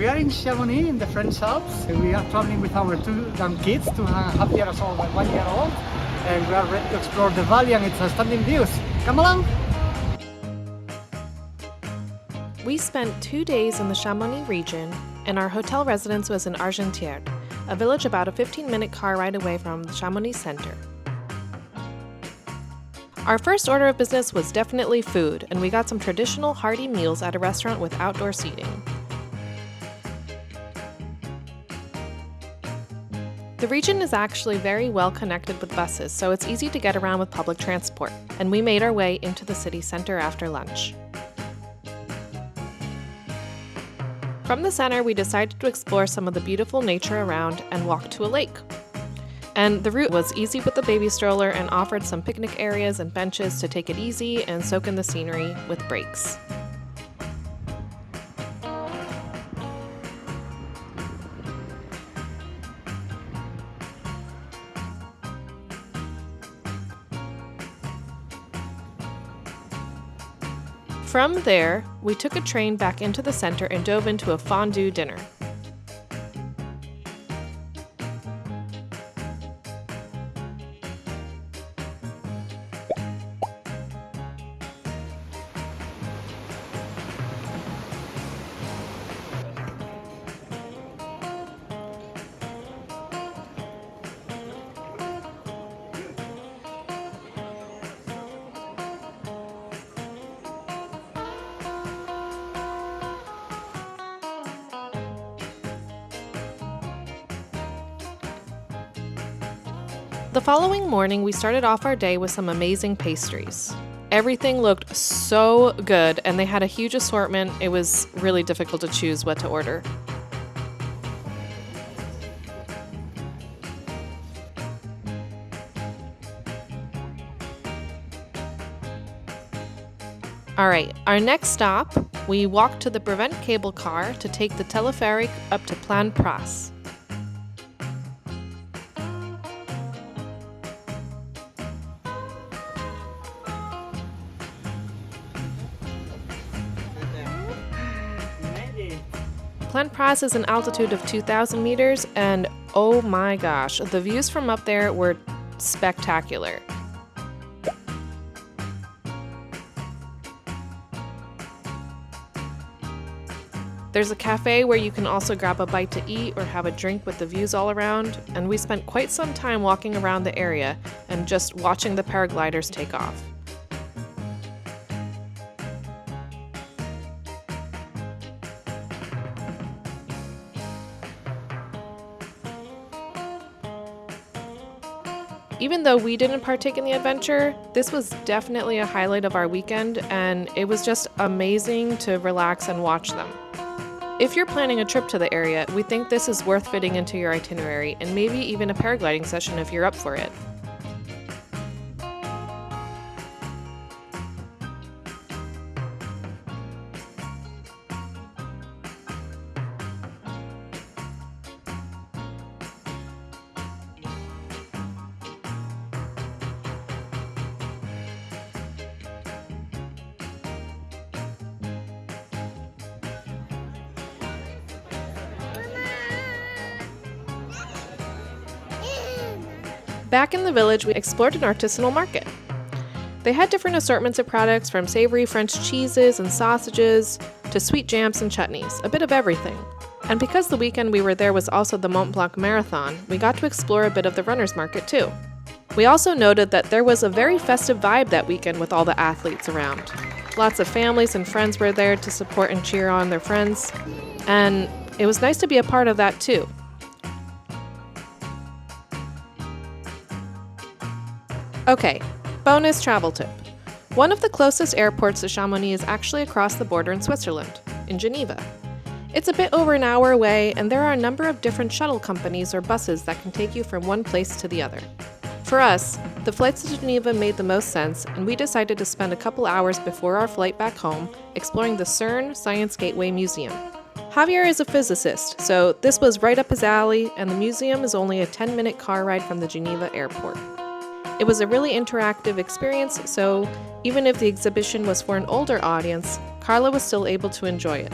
We are in Chamonix in the French Alps. We are traveling with our two young kids, 2.5 years old and 1 year old. And we are ready to explore the valley and its stunning views. Come along! We spent 2 days in the Chamonix region, and our hotel residence was in Argentière, a village about a 15-minute car ride away from the Chamonix center. Our first order of business was definitely food, and we got some traditional hearty meals at a restaurant with outdoor seating. The region is actually very well connected with buses, so it's easy to get around with public transport, and we made our way into the city center after lunch. From the center, we decided to explore some of the beautiful nature around and walk to a lake. And the route was easy with the baby stroller and offered some picnic areas and benches to take it easy and soak in the scenery with breaks. From there, we took a train back into the center and dove into a fondue dinner. The following morning, we started off our day with some amazing pastries. Everything looked so good, and they had a huge assortment. It was really difficult to choose what to order. Alright, our next stop, we walked to the Brévent Cable Car to take the teleferic up to Planpraz. Planpraz is an altitude of 2,000 meters, and oh my gosh, the views from up there were spectacular. There's a cafe where you can also grab a bite to eat or have a drink with the views all around, and we spent quite some time walking around the area and just watching the paragliders take off. Even though we didn't partake in the adventure, this was definitely a highlight of our weekend, and it was just amazing to relax and watch them. If you're planning a trip to the area, we think this is worth fitting into your itinerary, and maybe even a paragliding session if you're up for it. Back in the village, we explored an artisanal market. They had different assortments of products, from savory French cheeses and sausages to sweet jams and chutneys, a bit of everything. And because the weekend we were there was also the Mont Blanc marathon, we got to explore a bit of the runner's market too. We also noted that there was a very festive vibe that weekend with all the athletes around. Lots of families and friends were there to support and cheer on their friends, and it was nice to be a part of that too. Okay, bonus travel tip. One of the closest airports to Chamonix is actually across the border in Switzerland, in Geneva. It's a bit over an hour away, and there are a number of different shuttle companies or buses that can take you from one place to the other. For us, the flights to Geneva made the most sense, and we decided to spend a couple hours before our flight back home exploring the CERN Science Gateway Museum. Javier is a physicist, so this was right up his alley, and the museum is only a 10-minute car ride from the Geneva airport. It was a really interactive experience, so even if the exhibition was for an older audience, Carla was still able to enjoy it.